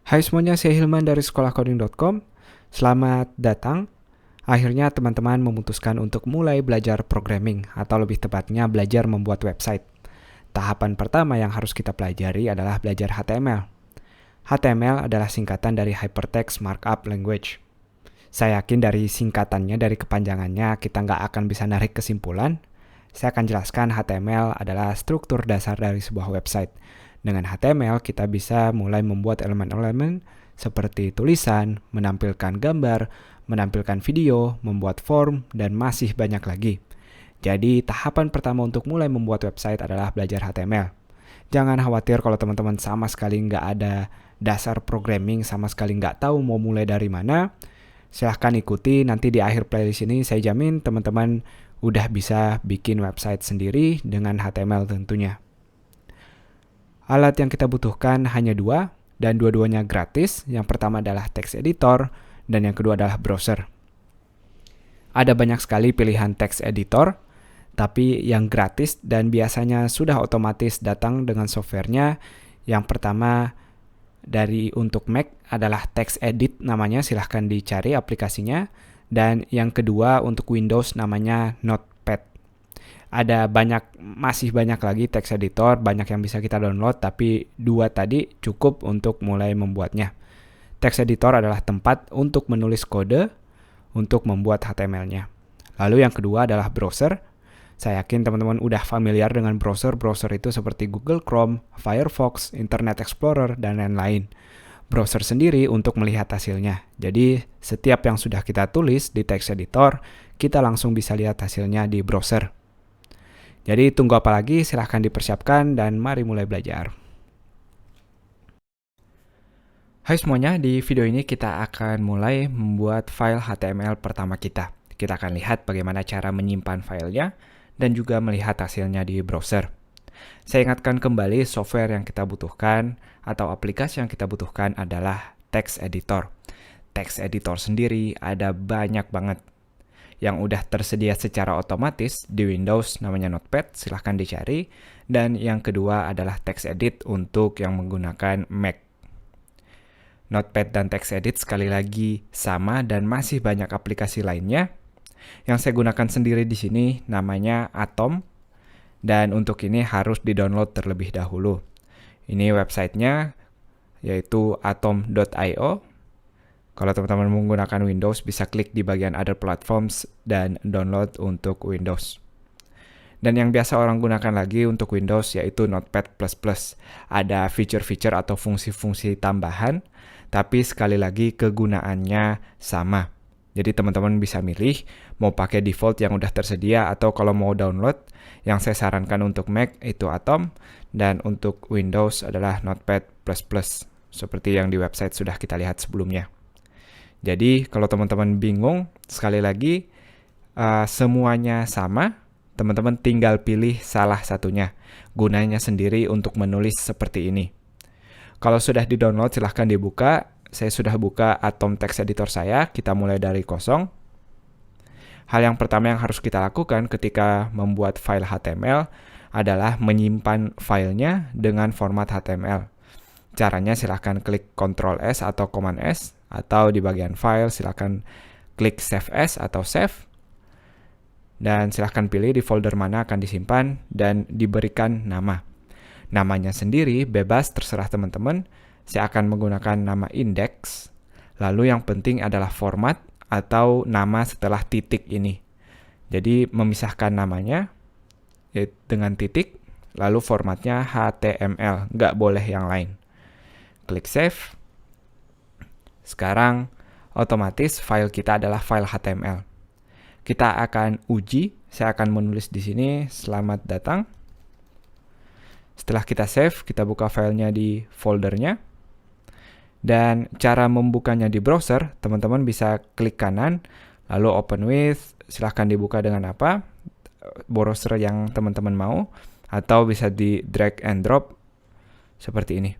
Hai semuanya, saya Hilman dari sekolahcoding.com. Selamat datang. Akhirnya teman-teman memutuskan untuk mulai belajar programming, atau lebih tepatnya belajar membuat website. Tahapan pertama yang harus kita pelajari adalah belajar HTML. HTML adalah singkatan dari Hypertext Markup Language. Saya yakin dari singkatannya, dari kepanjangannya, kita nggak akan bisa narik kesimpulan. Saya akan jelaskan HTML adalah struktur dasar dari sebuah website. Dengan HTML, kita bisa mulai membuat elemen-elemen seperti tulisan, menampilkan gambar, menampilkan video, membuat form, dan masih banyak lagi. Jadi, tahapan pertama untuk mulai membuat website adalah belajar HTML. Jangan khawatir kalau teman-teman sama sekali nggak ada dasar programming, sama sekali nggak tahu mau mulai dari mana. Silahkan ikuti, nanti di akhir playlist ini saya jamin teman-teman udah bisa bikin website sendiri dengan HTML tentunya. Alat yang kita butuhkan hanya dua, dan dua-duanya gratis. Yang pertama adalah text editor, dan yang kedua adalah browser. Ada banyak sekali pilihan text editor, tapi yang gratis dan biasanya sudah otomatis datang dengan softwarenya. Yang pertama dari untuk Mac adalah TextEdit namanya, silahkan dicari aplikasinya. Dan yang kedua untuk Windows namanya Notepad. Ada masih banyak lagi text editor, banyak yang bisa kita download, tapi dua tadi cukup untuk mulai membuatnya. Text editor adalah tempat untuk menulis kode untuk membuat HTML-nya. Lalu yang kedua adalah browser. Saya yakin teman-teman udah familiar dengan browser. Browser itu seperti Google Chrome, Firefox, Internet Explorer, dan lain-lain. Browser sendiri untuk melihat hasilnya. Jadi, setiap yang sudah kita tulis di text editor, kita langsung bisa lihat hasilnya di browser. Jadi, tunggu apa lagi? Silahkan dipersiapkan dan mari mulai belajar. Hai semuanya, di video ini kita akan mulai membuat file HTML pertama kita. Kita akan lihat bagaimana cara menyimpan filenya dan juga melihat hasilnya di browser. Saya ingatkan kembali software yang kita butuhkan atau aplikasi yang kita butuhkan adalah text editor. Text editor sendiri ada banyak banget yang udah tersedia secara otomatis di Windows, namanya Notepad, silahkan dicari. Dan yang kedua adalah TextEdit untuk yang menggunakan Mac. Notepad dan TextEdit sekali lagi sama dan masih banyak aplikasi lainnya. Yang saya gunakan sendiri di sini namanya Atom, dan untuk ini harus di-download terlebih dahulu. Ini websitenya yaitu atom.io. Kalau teman-teman menggunakan Windows, bisa klik di bagian Other Platforms dan download untuk Windows. Dan yang biasa orang gunakan lagi untuk Windows yaitu Notepad++. Ada fitur-fitur atau fungsi-fungsi tambahan, tapi sekali lagi kegunaannya sama. Jadi teman-teman bisa milih mau pakai default yang udah tersedia atau kalau mau download, yang saya sarankan untuk Mac itu Atom, dan untuk Windows adalah Notepad++, seperti yang di website sudah kita lihat sebelumnya. Jadi kalau teman-teman bingung, sekali lagi semuanya sama, teman-teman tinggal pilih salah satunya. Gunanya sendiri untuk menulis seperti ini. Kalau sudah di-download silahkan dibuka. Saya sudah buka Atom Text Editor saya, kita mulai dari kosong. Hal yang pertama yang harus kita lakukan ketika membuat file HTML adalah menyimpan filenya dengan format HTML. Caranya silahkan klik Ctrl S atau Command S, atau di bagian file silahkan klik Save As atau Save. Dan silahkan pilih di folder mana akan disimpan dan diberikan nama. Namanya sendiri bebas, terserah teman-teman. Saya akan menggunakan nama index. Lalu yang penting adalah format atau nama setelah titik ini. Jadi memisahkan namanya dengan titik, lalu formatnya HTML, nggak boleh yang lain. Klik Save. Sekarang otomatis file kita adalah file HTML. Kita akan uji, saya akan menulis di sini, selamat datang. Setelah kita save, kita buka filenya di foldernya. Dan cara membukanya di browser, teman-teman bisa klik kanan, lalu open with, silahkan dibuka dengan apa, browser yang teman-teman mau, atau bisa di drag and drop, seperti ini.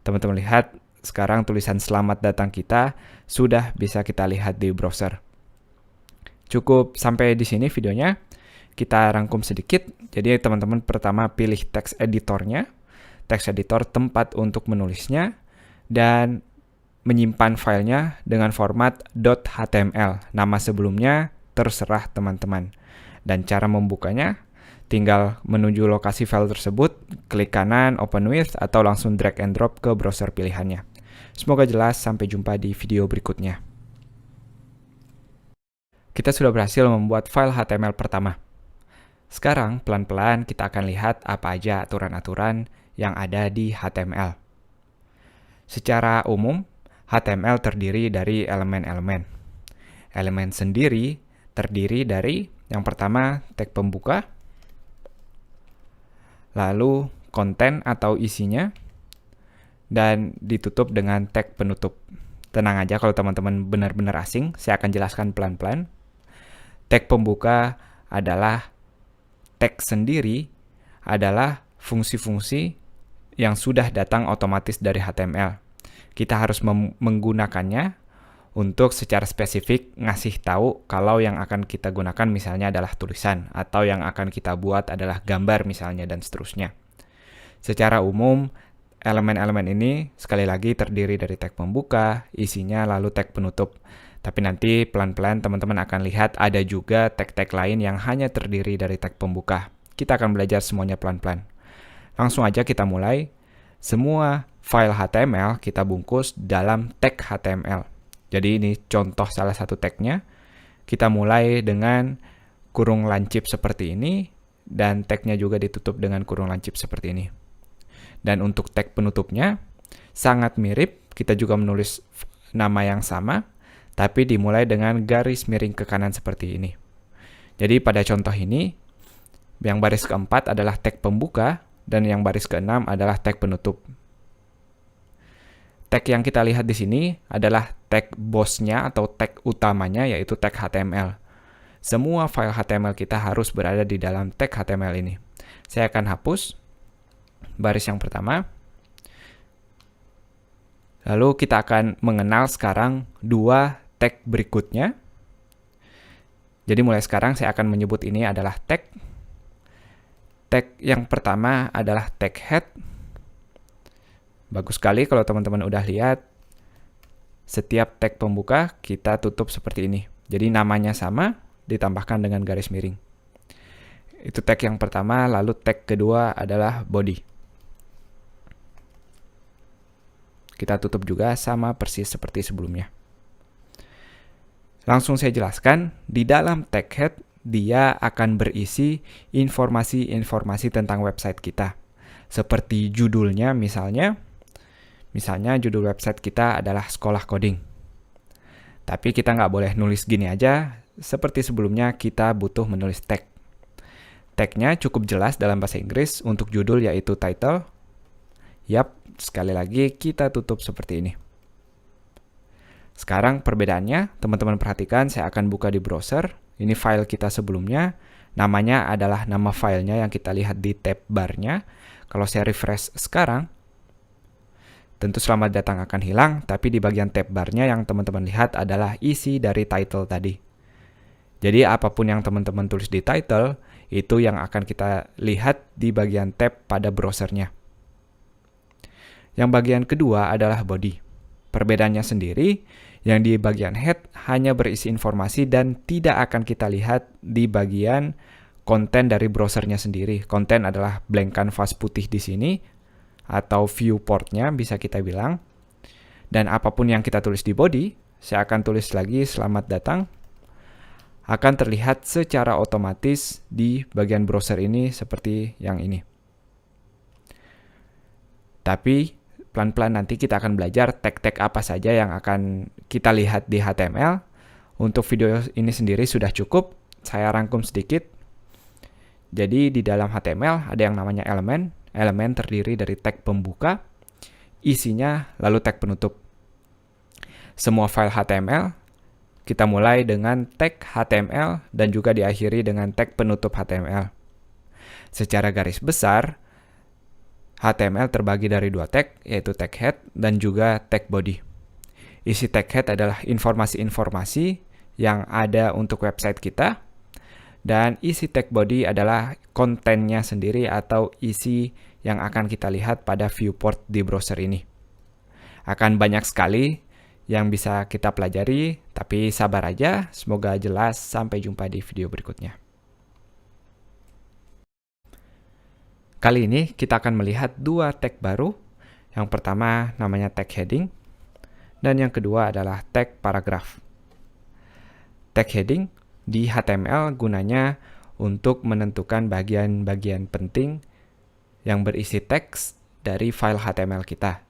Teman-teman lihat, sekarang tulisan selamat datang kita sudah bisa kita lihat di browser. Cukup sampai di sini videonya. Kita rangkum sedikit. Jadi teman-teman pertama pilih text editornya. Text editor tempat untuk menulisnya. dan menyimpan filenya dengan format .html. Nama sebelumnya terserah teman-teman. Dan cara membukanya, tinggal menuju lokasi file tersebut, klik kanan, open with, atau langsung drag and drop ke browser pilihannya. Semoga jelas, sampai jumpa di video berikutnya. Kita sudah berhasil membuat file HTML pertama. Sekarang, pelan-pelan kita akan lihat apa aja aturan-aturan yang ada di HTML. Secara umum, HTML terdiri dari elemen-elemen. Elemen sendiri terdiri dari yang pertama tag pembuka, lalu konten atau isinya, dan ditutup dengan tag penutup. Tenang aja kalau teman-teman benar-benar asing, saya akan jelaskan pelan-pelan. Tag pembuka adalah tag sendiri, adalah fungsi-fungsi yang sudah datang otomatis dari HTML. Kita harus menggunakannya untuk secara spesifik ngasih tahu kalau yang akan kita gunakan misalnya adalah tulisan, atau yang akan kita buat adalah gambar misalnya, dan seterusnya. Secara umum, elemen-elemen ini sekali lagi terdiri dari tag pembuka, isinya, lalu tag penutup. Tapi nanti pelan-pelan teman-teman akan lihat ada juga tag-tag lain yang hanya terdiri dari tag pembuka. Kita akan belajar semuanya pelan-pelan. Langsung aja kita mulai. Semua file HTML kita bungkus dalam tag HTML. Jadi ini contoh salah satu tagnya. Kita mulai dengan kurung lancip seperti ini, dan tagnya juga ditutup dengan kurung lancip seperti ini. Dan untuk tag penutupnya sangat mirip, kita juga menulis nama yang sama, tapi dimulai dengan garis miring ke kanan seperti ini. Jadi pada contoh ini, yang baris keempat adalah tag pembuka, dan yang baris keenam adalah tag penutup. Tag yang kita lihat di sini adalah tag bosnya atau tag utamanya, yaitu tag HTML. Semua file HTML kita harus berada di dalam tag HTML ini. Saya akan hapus baris yang pertama. Lalu kita akan mengenal sekarang dua tag berikutnya. Jadi mulai sekarang saya akan menyebut ini adalah tag. Tag yang pertama adalah tag head. Bagus sekali kalau teman-teman udah lihat. Setiap tag pembuka kita tutup seperti ini. Jadi namanya sama, ditambahkan dengan garis miring. Itu tag yang pertama, lalu tag kedua adalah body. Kita tutup juga sama persis seperti sebelumnya. Langsung saya jelaskan, di dalam tag head, dia akan berisi informasi-informasi tentang website kita. Seperti judulnya misalnya judul website kita adalah sekolah coding. Tapi kita nggak boleh nulis gini aja, seperti sebelumnya kita butuh menulis tag. Tagnya cukup jelas dalam bahasa Inggris, untuk judul yaitu title. Yap, sekali lagi kita tutup seperti ini. Sekarang perbedaannya, teman-teman perhatikan, saya akan buka di browser. Ini file kita sebelumnya, namanya adalah nama filenya yang kita lihat di tab barnya. Kalau saya refresh sekarang, tentu selamat datang akan hilang, tapi di bagian tab barnya yang teman-teman lihat adalah isi dari title tadi. Jadi apapun yang teman-teman tulis di title, itu yang akan kita lihat di bagian tab pada browsernya. Yang bagian kedua adalah body. Perbedaannya sendiri, yang di bagian head hanya berisi informasi dan tidak akan kita lihat di bagian konten dari browsernya sendiri. Konten adalah blank canvas putih di sini, atau viewportnya bisa kita bilang. Dan apapun yang kita tulis di body, saya akan tulis lagi selamat datang, akan terlihat secara otomatis di bagian browser ini seperti yang ini. Tapi pelan-pelan nanti kita akan belajar tag-tag apa saja yang akan kita lihat di HTML. Untuk video ini sendiri sudah cukup, saya rangkum sedikit. Jadi di dalam HTML ada yang namanya elemen. Elemen terdiri dari tag pembuka, isinya, lalu tag penutup. Semua file HTML, kita mulai dengan tag HTML dan juga diakhiri dengan tag penutup HTML. Secara garis besar, HTML terbagi dari dua tag, yaitu tag head dan juga tag body. Isi tag head adalah informasi-informasi yang ada untuk website kita, dan isi tag body adalah kontennya sendiri atau isi yang akan kita lihat pada viewport di browser ini. Akan banyak sekali yang bisa kita pelajari, tapi sabar aja, semoga jelas. Sampai jumpa di video berikutnya. Kali ini kita akan melihat dua tag baru. Yang pertama namanya tag heading, dan yang kedua adalah tag paragraph. Tag heading di HTML gunanya untuk menentukan bagian-bagian penting yang berisi teks dari file HTML kita.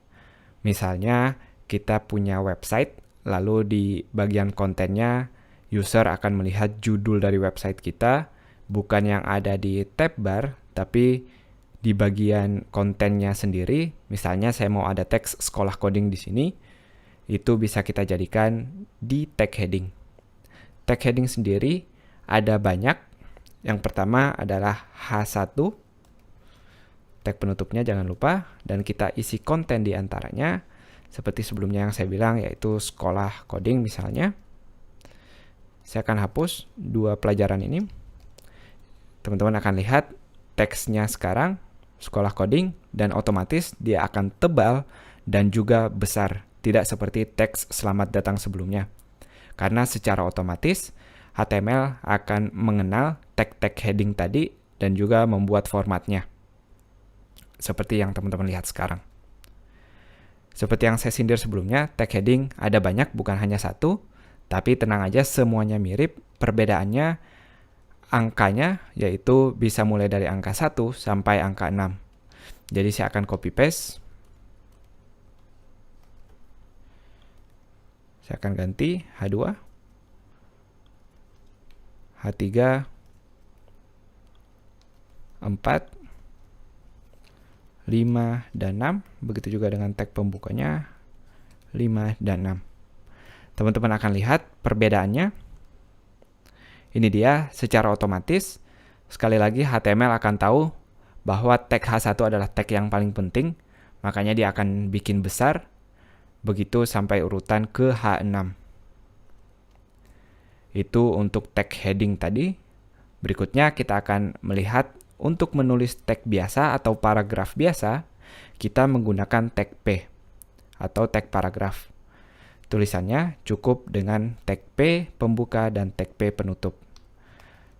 Misalnya, kita punya website, lalu di bagian kontennya, user akan melihat judul dari website kita, bukan yang ada di tab bar, tapi di bagian kontennya sendiri. Misalnya, saya mau ada teks sekolah coding di sini, itu bisa kita jadikan di tag heading. Tag heading sendiri ada banyak. Yang pertama adalah H1, tag penutupnya jangan lupa, dan kita isi konten di antaranya seperti sebelumnya yang saya bilang, yaitu sekolah coding misalnya. Saya akan hapus dua pelajaran ini. Teman-teman akan lihat teksnya sekarang sekolah coding, dan otomatis dia akan tebal dan juga besar, tidak seperti teks selamat datang sebelumnya. Karena secara otomatis HTML akan mengenal tag-tag heading tadi dan juga membuat formatnya. Seperti yang teman-teman lihat sekarang. Seperti yang saya sindir sebelumnya, tag heading ada banyak, bukan hanya satu, tapi tenang aja semuanya mirip. Perbedaannya angkanya, yaitu bisa mulai dari angka 1 sampai angka 6. Jadi saya akan copy paste. Saya akan ganti H2, H3, 4, 5, dan 6. Begitu juga dengan tag pembukanya 5 dan 6. Teman-teman akan lihat perbedaannya. Ini dia secara otomatis. Sekali lagi HTML akan tahu bahwa tag H1 adalah tag yang paling penting. Makanya dia akan bikin besar. Begitu sampai urutan ke H6. Itu untuk tag heading tadi. Berikutnya kita akan melihat untuk menulis tag biasa atau paragraf biasa, kita menggunakan tag P atau tag paragraf. Tulisannya cukup dengan tag P pembuka dan tag P penutup.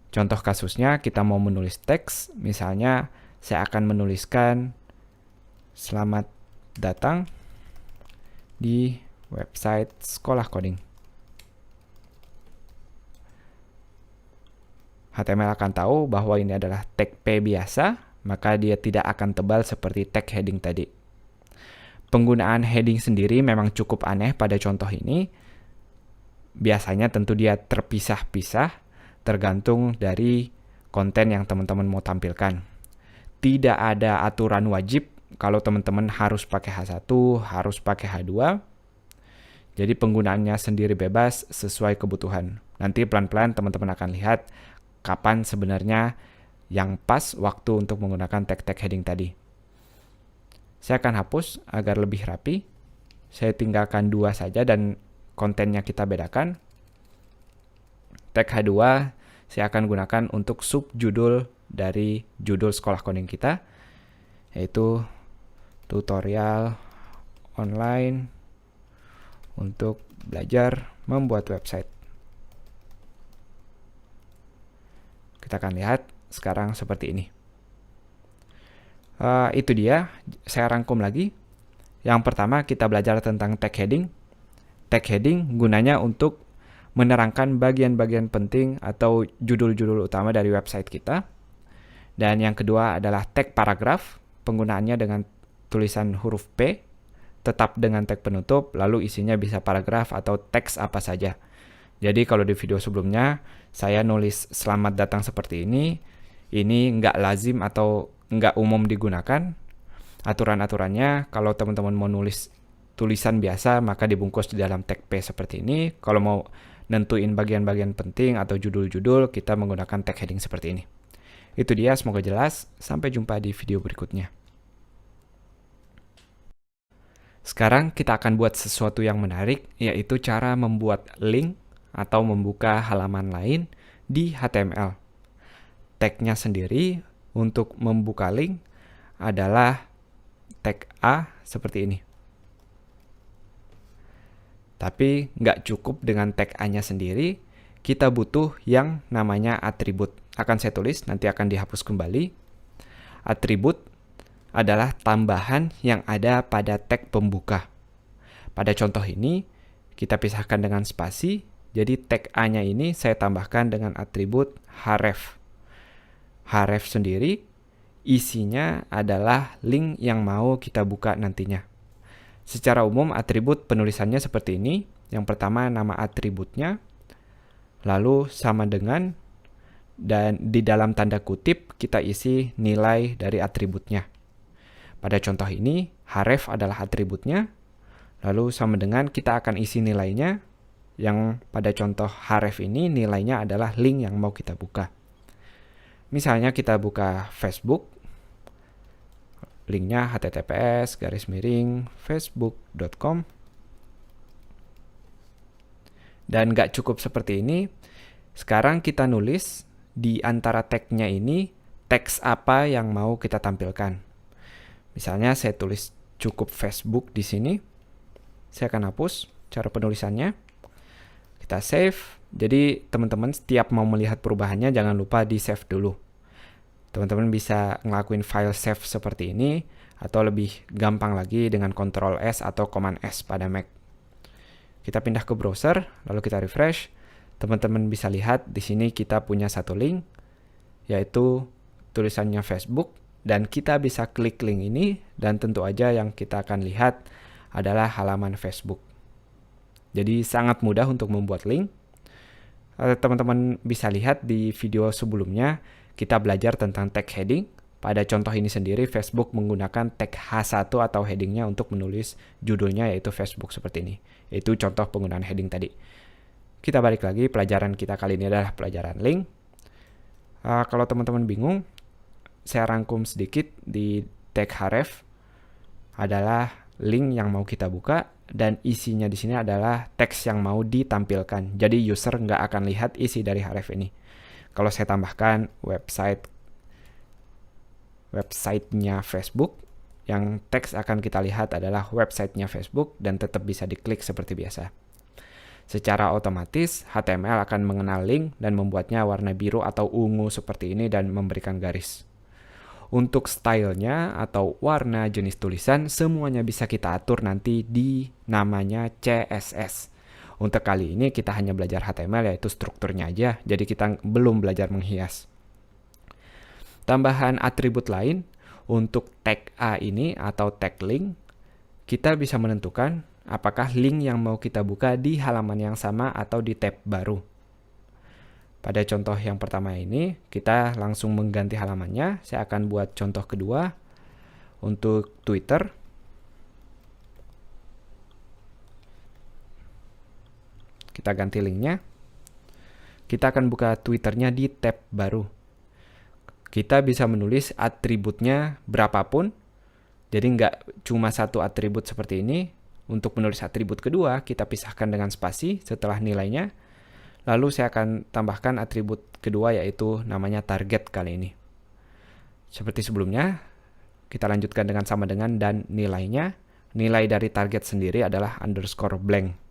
Contoh kasusnya, kita mau menulis teks, misalnya saya akan menuliskan selamat datang di website sekolah coding. HTML akan tahu bahwa ini adalah tag P biasa, maka dia tidak akan tebal seperti tag heading tadi. Penggunaan heading sendiri memang cukup aneh pada contoh ini. Biasanya tentu dia terpisah-pisah, tergantung dari konten yang teman-teman mau tampilkan. Tidak ada aturan wajib kalau teman-teman harus pakai H1, harus pakai H2. Jadi penggunaannya sendiri bebas sesuai kebutuhan. Nanti pelan-pelan teman-teman akan lihat kapan sebenarnya yang pas waktu untuk menggunakan tag-tag heading tadi. Saya akan hapus agar lebih rapi. Saya tinggalkan 2 saja dan kontennya kita bedakan. Tag H2 saya akan gunakan untuk subjudul dari judul sekolah coding kita, yaitu tutorial online untuk belajar membuat website. Kita akan lihat sekarang seperti ini. Itu dia, saya rangkum lagi. Yang pertama kita belajar tentang tag heading. Tag heading gunanya untuk menerangkan bagian-bagian penting atau judul-judul utama dari website kita. Dan yang kedua adalah tag paragraph, penggunaannya dengan tulisan huruf P, tetap dengan tag penutup, lalu isinya bisa paragraf atau teks apa saja. Jadi kalau di video sebelumnya saya nulis selamat datang seperti ini nggak lazim atau nggak umum digunakan. Aturan-aturannya kalau teman-teman mau nulis tulisan biasa maka dibungkus di dalam tag P seperti ini. Kalau mau nentuin bagian-bagian penting atau judul-judul, kita menggunakan tag heading seperti ini. Itu dia, semoga jelas. Sampai jumpa di video berikutnya. Sekarang kita akan buat sesuatu yang menarik, yaitu cara membuat link atau membuka halaman lain di HTML. Tag-nya sendiri untuk membuka link adalah tag A seperti ini. Tapi nggak cukup dengan tag A-nya sendiri, kita butuh yang namanya atribut. Akan saya tulis, nanti akan dihapus kembali. Atribut adalah tambahan yang ada pada tag pembuka. Pada contoh ini, kita pisahkan dengan spasi, jadi tag A-nya ini saya tambahkan dengan atribut href. Href sendiri, isinya adalah link yang mau kita buka nantinya. Secara umum atribut penulisannya seperti ini. Yang pertama nama atributnya, lalu sama dengan, dan di dalam tanda kutip kita isi nilai dari atributnya. Pada contoh ini, href adalah atributnya, lalu sama dengan kita akan isi nilainya, yang pada contoh href ini nilainya adalah link yang mau kita buka. Misalnya kita buka Facebook, linknya https://facebook.com. Dan nggak cukup seperti ini. Sekarang kita nulis di antara tag-nya ini teks apa yang mau kita tampilkan. Misalnya saya tulis cukup Facebook di sini. Saya akan hapus cara penulisannya. Kita save. Jadi teman-teman setiap mau melihat perubahannya jangan lupa di save dulu. Teman-teman bisa ngelakuin file save seperti ini, atau lebih gampang lagi dengan Ctrl S atau Command S pada Mac. Kita pindah ke browser, lalu kita refresh. Teman-teman bisa lihat di sini kita punya satu link, yaitu tulisannya Facebook, dan kita bisa klik link ini, dan tentu aja yang kita akan lihat adalah halaman Facebook. Jadi sangat mudah untuk membuat link. Teman-teman bisa lihat di video sebelumnya, kita belajar tentang tag heading. Pada contoh ini sendiri, Facebook menggunakan tag H1 atau headingnya untuk menulis judulnya, yaitu Facebook seperti ini. Itu contoh penggunaan heading tadi. Kita balik lagi, pelajaran kita kali ini adalah pelajaran link. Kalau teman-teman bingung, saya rangkum sedikit. Di tag href adalah link yang mau kita buka, dan isinya di sini adalah teks yang mau ditampilkan. Jadi user nggak akan lihat isi dari href ini. Kalau saya tambahkan websitenya Facebook, yang teks akan kita lihat adalah websitenya Facebook, dan tetap bisa diklik seperti biasa. Secara otomatis, HTML akan mengenal link dan membuatnya warna biru atau ungu seperti ini dan memberikan garis. Untuk stylenya atau warna jenis tulisan, semuanya bisa kita atur nanti di namanya CSS. Untuk kali ini kita hanya belajar HTML, yaitu strukturnya aja, jadi kita belum belajar menghias. Tambahan atribut lain, untuk tag A ini atau tag link, kita bisa menentukan apakah link yang mau kita buka di halaman yang sama atau di tab baru. Pada contoh yang pertama ini, kita langsung mengganti halamannya. Saya akan buat contoh kedua untuk Twitter. Kita ganti linknya. Kita akan buka Twitternya di tab baru. Kita bisa menulis atributnya berapapun. Jadi nggak cuma satu atribut seperti ini. Untuk menulis atribut kedua, kita pisahkan dengan spasi setelah nilainya. Lalu saya akan tambahkan atribut kedua, yaitu namanya target kali ini. Seperti sebelumnya, kita lanjutkan dengan sama dengan dan nilainya. Nilai dari target sendiri adalah _blank.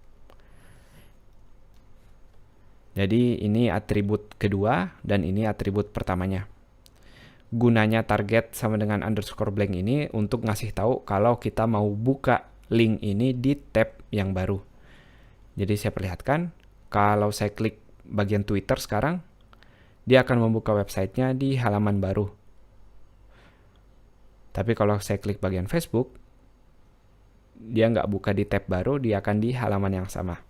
Jadi ini atribut kedua dan ini atribut pertamanya. Gunanya target sama dengan _blank ini untuk ngasih tahu kalau kita mau buka link ini di tab yang baru. Jadi saya perlihatkan, kalau saya klik bagian Twitter sekarang, dia akan membuka websitenya di halaman baru. Tapi kalau saya klik bagian Facebook, dia nggak buka di tab baru, dia akan di halaman yang sama.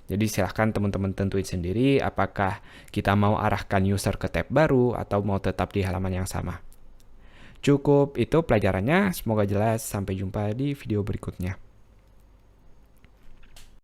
Jadi silahkan teman-teman tentuin sendiri apakah kita mau arahkan user ke tab baru atau mau tetap di halaman yang sama. Cukup itu pelajarannya, semoga jelas. Sampai jumpa di video berikutnya.